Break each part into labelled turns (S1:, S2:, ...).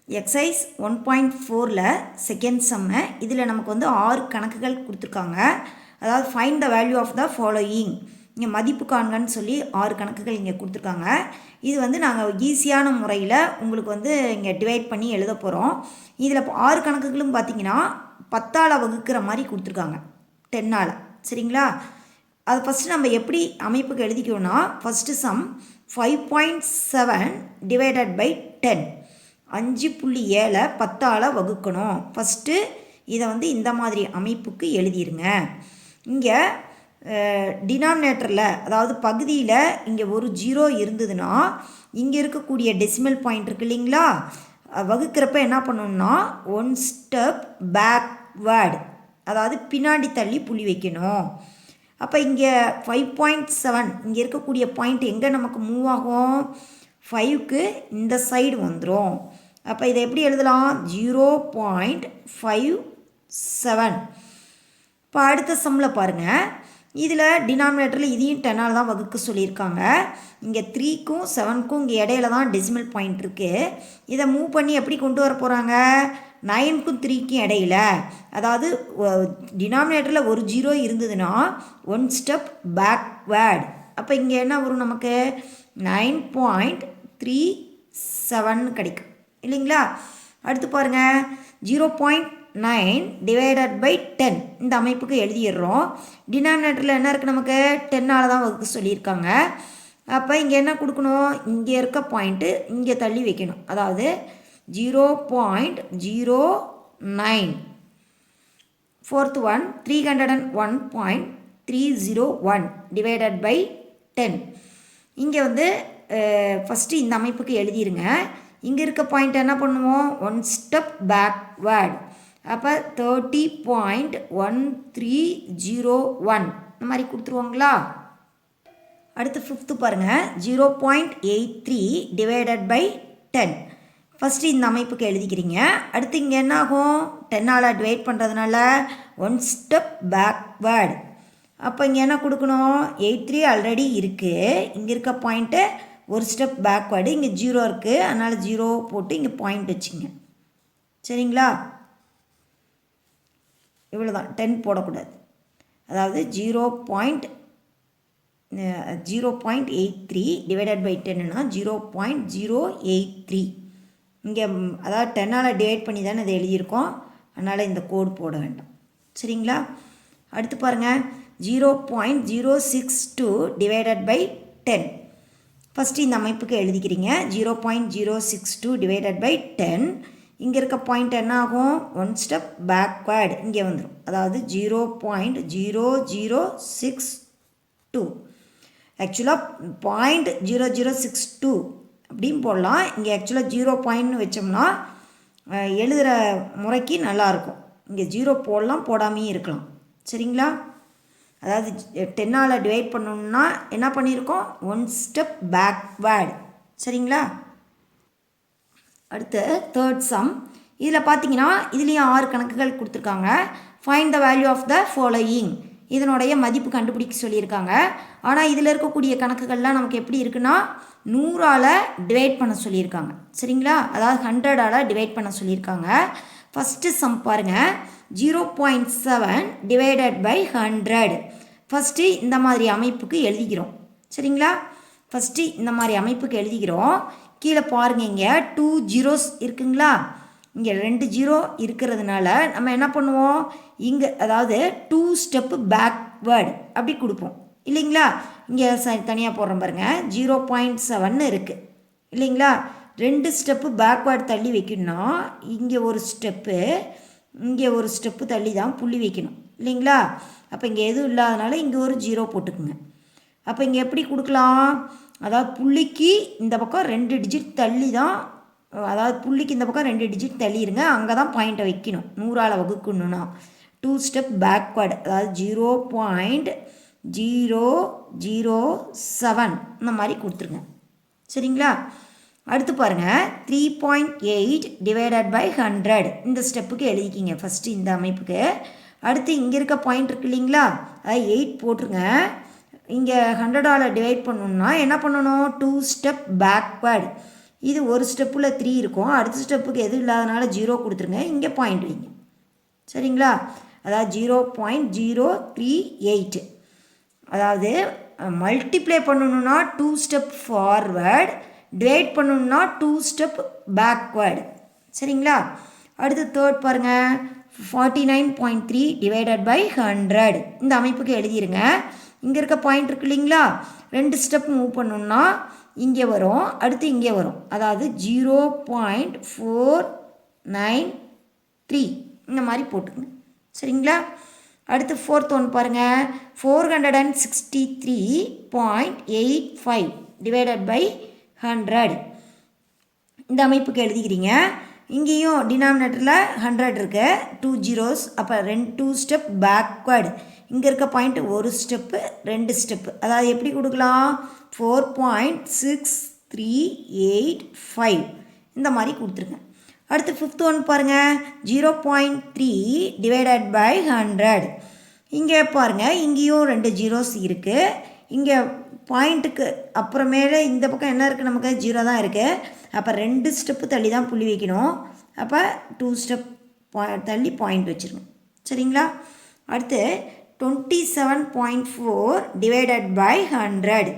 S1: Exercise 1.4ல் second சம்மு இதில் நமக்கு வந்து 6 கணக்குகள் கொடுத்துருக்காங்க. அதாவது find the value of the following, இங்கே மதிப்பு காண்கன்னு சொல்லி 6 கணக்குகள் இங்கே கொடுத்துருக்காங்க. இது வந்து நாங்கள் ஈஸியான முறையில் உங்களுக்கு வந்து இங்கே டிவைட் பண்ணி எழுத போகிறோம். இதில் 6 கணக்குகளும் பார்த்திங்கன்னா 10ஆல் வகுக்கிற மாதிரி கொடுத்துருக்காங்க, 10ஆல். சரிங்களா? அது ஃபஸ்ட்டு நம்ம எப்படி அமைப்புக்கு எழுதிக்கணும்னா, ஃபஸ்ட்டு சம் 5.7 டிவைடட் பை 10, 5.7 10ஆல் வகுக்கணும். ஃபஸ்ட்டு இதை வந்து இந்த மாதிரி அமைப்புக்கு எழுதிருங்க. இங்கே டினாமினேட்டரில், அதாவது பகுதியில் இங்கே ஒரு 0 இருந்ததுன்னா இங்கே இருக்கக்கூடிய டெசிமல் பாயிண்ட் இருக்குது இல்லைங்களா, வகுக்கிறப்ப என்ன பண்ணணும்னா 1 ஸ்டெப் பேக்வேர்டு, அதாவது பின்னாடி தள்ளி புள்ளி வைக்கணும். அப்போ இங்கே 5.7 இங்கே இருக்கக்கூடிய பாயிண்ட் எங்கே நமக்கு மூவ் ஆகும், 5க்கு இந்த சைடு வந்துடும். அப்போ இதை எப்படி எழுதலாம், 0.57. இப்போ அடுத்த சம்மில் பாருங்கள், இதில் டினாமினேட்டரில் இதையும் 10ஆல் தான் வகுக்க சொல்லியிருக்காங்க. இங்கே 3க்கும் 7க்கும் இங்கே இடையில தான் டெசிமல் பாயிண்ட் இருக்குது. இதை மூவ் பண்ணி எப்படி கொண்டு வர போகிறாங்க, 9க்கும் 3க்கும் இடையில, அதாவது டினாமினேட்டரில் ஒரு 0 இருந்ததுன்னா 1 ஸ்டெப் பேக்வேர்டு. அப்போ இங்கே என்ன வரும், நமக்கு 9.37 கிடைக்கும் இல்லைங்களா. அடுத்து பாருங்கள், 0.9 டிவைடட் பை 10 இந்த அமைப்புக்கு எழுதிடுறோம். டினாமினேட்டரில் என்ன இருக்குது, நமக்கு 10ஆல் தான் வகுக்க சொல்லியிருக்காங்க. அப்போ இங்கே என்ன கொடுக்கணும், இங்கே இருக்க பாயிண்ட்டு இங்கே தள்ளி வைக்கணும், அதாவது 0.09. Fourth one 301.301 divided by 10. இங்கே வந்து ஃபஸ்ட்டு இந்த அமைப்புக்கு எழுதிருங்க. இங்கே இருக்க பாயிண்ட் என்ன பண்ணுவோம், 1 ஸ்டெப் பேக்வேர்டு. அப்போ 30.1301 இந்த மாதிரி கொடுத்துருவாங்களா. அடுத்து ஃபிஃப்த்து பாருங்கள், 0.83 டிவைடட் பை 10. ஃபஸ்ட்டு இந்த அமைப்புக்கு எழுதிக்கிறீங்க. அடுத்து இங்கே என்ன ஆகும், 10ஆல் டிவைட் பண்ணுறதுனால 1 ஸ்டெப் பேக்வேர்டு. அப்போ இங்கே என்ன கொடுக்கணும், 83 ஆல்ரெடி இருக்குது, இங்கே இருக்க பாயிண்ட்டு ஒரு ஸ்டெப் பேக்வேர்டு, இங்கே 0 இருக்குது, அதனால் 0 போட்டு இங்கே பாயிண்ட் வச்சுங்க. சரிங்களா, இவ்வளோ தான், 10 போடக்கூடாது. அதாவது 0.83 டிவைடட் பை 10னா 0.083. இங்கே அதாவது 10ஆல் டிவைட் பண்ணி தானே இதை எழுதியிருக்கோம், அதனால் இந்த கோடு போட வேண்டாம். சரிங்களா. அடுத்து பாருங்கள், 0.062 டிவைடட் பை 10. ஃபஸ்ட்டு இந்த அமைப்புக்கு எழுதிக்கிறீங்க. 0.062 டிவைடட் பை 10. இங்கே இருக்க பாயிண்ட் என்ன ஆகும், 1 ஸ்டெப் பேக்வேர்டு இங்கே வந்துடும், அதாவது 0.0062. ஆக்சுவலாக 0.0062 அப்படின்னு போடலாம். இங்கே ஆக்சுவலாக 0 பாயிண்ட்னு வச்சோம்னா எழுதுகிற முறைக்கு நல்லாயிருக்கும். இங்கே 0 போடலாம், போடாமையும் இருக்கலாம். சரிங்களா. அதாவது 10ஆல் டிவைட் பண்ணணுன்னா என்ன பண்ணியிருக்கோம், 1 ஸ்டெப் பேக்வேர்டு. சரிங்களா. அடுத்து தேர்ட் சம். இதில் பார்த்தீங்கன்னா இதுலேயும் 6 கணக்குகள் கொடுத்துருக்காங்க. Find the value of the following, இதனுடைய மதிப்பு கண்டுபிடிக்க சொல்லியிருக்காங்க. ஆனால் இதில் இருக்கக்கூடிய கணக்குகள்லாம் நமக்கு எப்படி இருக்குன்னா 100ஆல் டிவைட் பண்ண சொல்லியிருக்காங்க. சரிங்களா, அதாவது 100ஆல் டிவைட் பண்ண சொல்லியிருக்காங்க. ஃபஸ்ட்டு சம் பாருங்கள், 0.7 டிவைடட் பை 100. ஃபஸ்ட்டு இந்த மாதிரி அமைப்புக்கு எழுதிக்கிறோம். சரிங்களா, ஃபஸ்ட்டு இந்த மாதிரி அமைப்புக்கு எழுதிக்கிறோம். கீழே பாருங்கள், இங்கே 2 zeros இருக்குங்களா, இங்கே 2 0 இருக்கிறதுனால நம்ம என்ன பண்ணுவோம், இங்கே அதாவது 2 ஸ்டெப்பு பேக்வேர்டு அப்படி கொடுப்போம் இல்லைங்களா. இங்கே தனியாக போடுறோம் பாருங்கள், 0.7 இருக்குது இல்லைங்களா. 2 ஸ்டெப்பு பேக்வேர்டு தள்ளி வைக்கணும்னா இங்கே ஒரு ஸ்டெப்பு, இங்கே ஒரு ஸ்டெப்பு தள்ளி தான் புள்ளி வைக்கணும் இல்லைங்களா. அப்போ இங்கே எதுவும் இல்லாதனால இங்கே ஒரு 0 போட்டுக்குங்க. அப்போ இங்கே எப்படி கொடுக்கலாம், அதாவது புள்ளிக்கு இந்த பக்கம் 2 டிஜிட் தள்ளி தான், அதாவது புள்ளிக்கு இந்த பக்கம் 2 டிஜிட் தள்ளிடுங்க, அங்கே தான் பாயிண்ட்டை வைக்கணும். 100ஆல் வகுக்கணுன்னா 2 ஸ்டெப் பேக்வேர்டு, அதாவது 0.007 இந்த மாதிரி கொடுத்துருங்க. சரிங்களா. அடுத்து பாருங்கள், 3.8 டிவைடட் பை 100 இந்த ஸ்டெப்புக்கு எழுதிக்கிங்க ஃபஸ்ட்டு இந்த அமைப்புக்கு. அடுத்து இங்கே இருக்க பாயிண்ட் இருக்குது இல்லைங்களா, அது 8 போட்டுருங்க. இங்கே 100ஆல் டிவைட் பண்ணணுன்னா என்ன பண்ணணும், 2 ஸ்டெப் பேக்வேர்டு. இது ஒரு ஸ்டெப்பில் 3 இருக்கும், அடுத்த ஸ்டெப்புக்கு எது இல்லாதனால 0 கொடுத்துருங்க, இங்கே பாயிண்ட் வைங்க. சரிங்களா? அதாவது 0.038. அதாவது மல்டிப்ளை பண்ணணுன்னா 2 ஸ்டெப் ஃபார்வர்ட், டிவைட் பண்ணணுன்னா 2 ஸ்டெப் பேக்வேர்டு. சரிங்களா? அடுத்து தேர்ட் பாருங்கள், 49.3 டிவைடட் பை 100. இந்த அமைப்புக்கு எழுதிருங்க. இங்கே இருக்க பாயிண்ட் இருக்கு இல்லைங்களா, 2 ஸ்டெப் மூவ் பண்ணணுன்னா இங்கே வரும், அடுத்து இங்கே வரும். அதாவது 0.493 இந்த மாதிரி போட்டுக்கங்க. சரிங்களா? அடுத்து ஃபோர்த் ஒன் பாருங்கள், 463.85 டிவைடட் பை 100. இந்த அமைப்புக்கு எழுதிக்கிறீங்க. இங்கேயும் டினாமினேட்டரில் 100 இருக்குது, 2 zeros. அப்போ 2 ஸ்டெப் பேக்வேர்டு. இங்கே இருக்க பாயிண்ட் ஒரு ஸ்டெப்பு 2 ஸ்டெப்பு. அதாவது எப்படி கொடுக்கலாம், 4.6385 இந்த மாதிரி கொடுத்துருங்க. அடுத்து ஃபிஃப்த் ஒன் பாருங்கள், 0.3 டிவைடட் பை 100. இங்கே பாருங்கள், இங்கேயும் 2 zeros இருக்குது. இங்கே பாயிண்ட்டுக்கு அப்புறமேலே இந்த பக்கம் என்ன இருக்குது, நமக்கு 0 தான் இருக்குது. அப்போ 2 ஸ்டெப்பு தள்ளி தான் புள்ளி வைக்கணும். அப்போ 2 ஸ்டெப் தள்ளி பாயிண்ட் வச்சுருங்க. சரிங்களா? அடுத்து 27.4 டிவைடட் பை 100.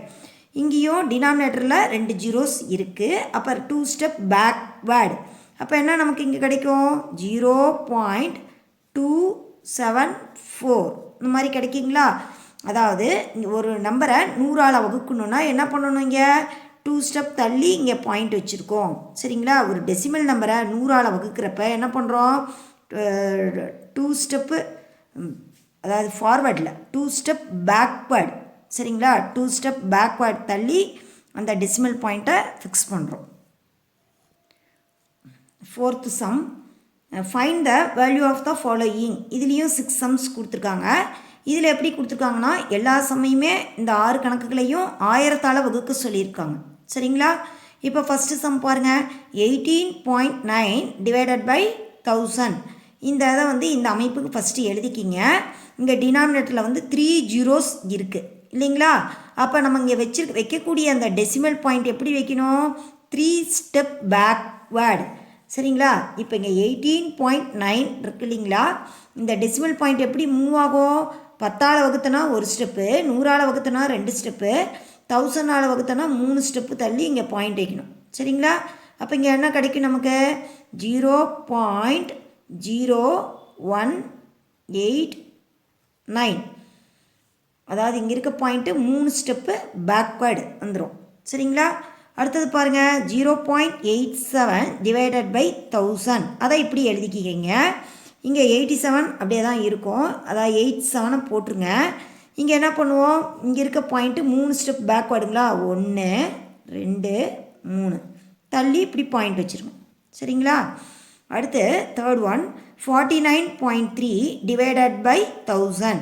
S1: இங்கேயும் டினாமினேட்டரில் 2 zeros இருக்குது. அப்போ 2 ஸ்டெப் பேக்வேர்டு. அப்போ என்ன நமக்கு இங்கே கிடைக்கும், 0.274 இந்த மாதிரி கிடைக்குங்களா? அதாவது ஒரு நம்பரை 100ஆல் வகுக்கணுன்னா என்ன பண்ணணும், இங்கே 2 ஸ்டெப் தள்ளி இங்கே பாயிண்ட் வச்சுருக்கோம். சரிங்களா? ஒரு டெசிமல் நம்பரை 100ஆல் வகுக்கிறப்ப என்ன பண்ணுறோம், 2 ஸ்டெப்பு, அதாவது ஃபார்வர்டில் 2 ஸ்டெப் பேக்வேர்டு. சரிங்களா? 2 ஸ்டெப் பேக்வேர்டு தள்ளி அந்த டெசிமல் பாயிண்ட்டை ஃபிக்ஸ் பண்ணுறோம். Fourth sum, find the value of the following. இதுலேயும் 6 sums கொடுத்துருக்காங்க. இதில் எப்படி கொடுத்துருக்காங்கன்னா, எல்லா சமயமே இந்த 6 கணக்குகளையும் 1000ஆல் வகுக்க சொல்லியிருக்காங்க. சரிங்களா? இப்போ ஃபஸ்ட்டு சம் பாருங்கள், 18.9 டிவைடட் பை 1000. இந்த இதை இந்த அமைப்புக்கு ஃபஸ்ட்டு எழுதிக்கிங்க. இங்கே டினாமினேட்டரில் 3 zeros இருக்குது இல்லைங்களா? அப்போ நம்ம இங்கே வைக்கக்கூடிய அந்த டெசிமல் பாயிண்ட் எப்படி வைக்கணும், 3 ஸ்டெப் பேக்வேர்டு. சரிங்களா? இப்போ இங்கே 18.9 இருக்கு இல்லைங்களா, இந்த டெசிமல் பாயிண்ட் எப்படி மூவ் ஆகும், 10ஆல் வகுத்தனா 1 ஸ்டெப்பு, 100ஆல் வகுத்தனா 2 ஸ்டெப்பு, 1000ஆல் வகுத்தனா 3 ஸ்டெப்பு தள்ளி இங்கே பாயிண்ட் வைக்கணும். சரிங்களா? அப்போ இங்கே என்ன கிடைக்கும் நமக்கு, 0.0189. அதாவது இங்கே இருக்க பாயிண்ட்டு 3 ஸ்டெப்பு பேக்வேர்டு வந்துடும். சரிங்களா? அடுத்தது பாருங்கள், 0.87 டிவைடட் பை 1000. அதை இப்படி எழுதிக்கிங்க. இங்கே 87 அப்படியே தான் இருக்கும், அதாவது 87 போட்டுருங்க. இங்கே என்ன பண்ணுவோம், இங்கே இருக்க பாயிண்ட்டு 3 ஸ்டெப் பேக்வேர்டுங்களா, 1 2 3 தள்ளி இப்படி பாயிண்ட் வச்சுருங்க. சரிங்களா? அடுத்து தேர்ட் ஒன், 49.3 டிவைடட் பை 1000.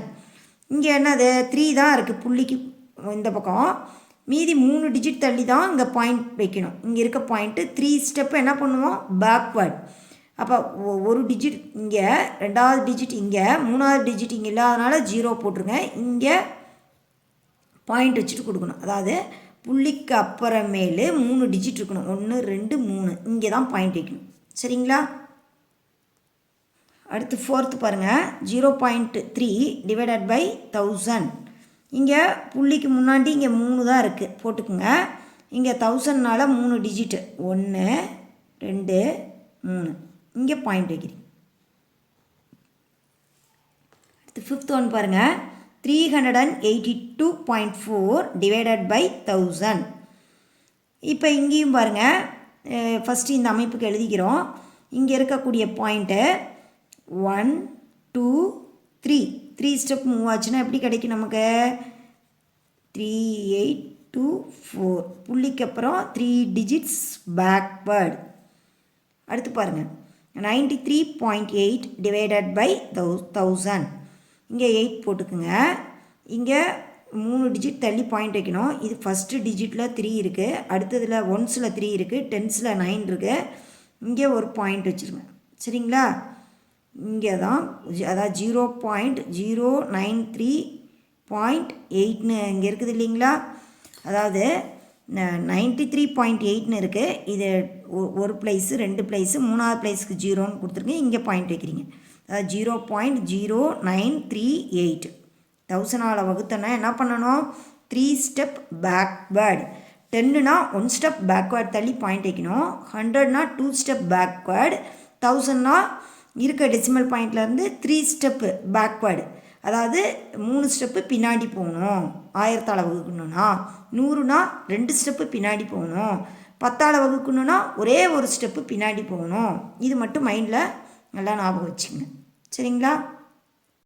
S1: இங்கே என்னது, 3 தான் இருக்குது புள்ளிக்கு இந்த பக்கம், மீதி 3 டிஜிட் தள்ளி தான் இங்கே பாயிண்ட் வைக்கணும். இங்கே இருக்க பாயிண்ட்டு 3 ஸ்டெப்பு என்ன பண்ணுவோம், பேக்வேர்ட். அப்போ ஒரு டிஜிட் இங்கே, 2வது டிஜிட் இங்கே, 3வது டிஜிட் இங்கே இல்லாதனால 0 போட்டுருங்க. இங்கே பாயிண்ட் வச்சுட்டு கொடுக்கணும். அதாவது புள்ளிக்கு அப்புறமேலு 3 டிஜிட் இருக்கணும், 1 2 3. இங்கே தான் பாயிண்ட் வைக்கணும். சரிங்களா? அடுத்து ஃபோர்த்து பாருங்கள், 0.3 டிவைடட் பை 1000. இங்கே புள்ளிக்கு முன்னாடி இங்கே 3 தான் இருக்குது போட்டுக்குங்க. இங்கே 1000னால 3 டிஜிட்டு, 1 2 3. இங்கே பாயிண்ட் வைக்கிறீங்க. அடுத்து ஃபிஃப்த் ஒன் பாருங்கள், 382.4 டிவைடட் பை 1000. இப்போ இங்கேயும் பாருங்கள், ஃபஸ்ட்டு இந்த அமைப்புக்கு எழுதிக்கிறோம். இங்கே இருக்கக்கூடிய பாயிண்ட்டு 1 2 3 3 ஸ்டெப் மூவ் ஆச்சுன்னா எப்படி கிடைக்கும் நமக்கு, 3824. புள்ளிக்கு அப்புறம் 3 டிஜிட்ஸ் பேக்வேர்டு. அடுத்து பாருங்கள், 93.8 டிவைடட் பை 1000. இங்கே 8 போட்டுக்குங்க. இங்கே 3 டிஜிட் தள்ளி பாயிண்ட் வைக்கணும். இது ஃபஸ்ட்டு டிஜிட்டில் 3 இருக்குது, அடுத்ததில் 1ஸில் 3 இருக்குது, 10ஸில் 9 இருக்குது. இங்கே ஒரு பாயிண்ட் வச்சுருங்க. சரிங்களா? இங்கே தான், அதாவது 0.093.8ன்னு இங்கே இருக்குது இல்லைங்களா? அதாவது 93.8ன்னு இருக்குது. இது ஒரு ப்ளேஸு, 2 ப்ளேஸு, 3வது ப்ளேஸுக்கு 0ன்னு கொடுத்துருக்கீங்க. இங்கே பாயிண்ட் வைக்கிறீங்க. அதாவது 0.0938. 1000ஆல் வகுத்தோன்னா என்ன பண்ணணும்? 3 ஸ்டெப் பேக்வேர்டு. 10னா 1 ஸ்டெப் பேக்வேர்டு தள்ளி பாயிண்ட் வைக்கணும். 100னா 2 ஸ்டெப் பேக்வேர்டு. 1000னா இருக்க டெசிமல் பாயிண்ட்லேருந்து 3 ஸ்டெப்பு பேக்வேர்டு. அதாவது 3 ஸ்டெப்பு பின்னாடி போகணும். 1000ஆல் வகுக்கணும்னா 100னா 2 ஸ்டெப்பு பின்னாடி போகணும். 10ஆல் வகுக்கணும்னா ஒரே ஒரு ஸ்டெப்பு பின்னாடி போகணும். இது மட்டும் மைண்டில் நல்லா ஞாபகம் வச்சுக்கோங்க. சரிங்களா?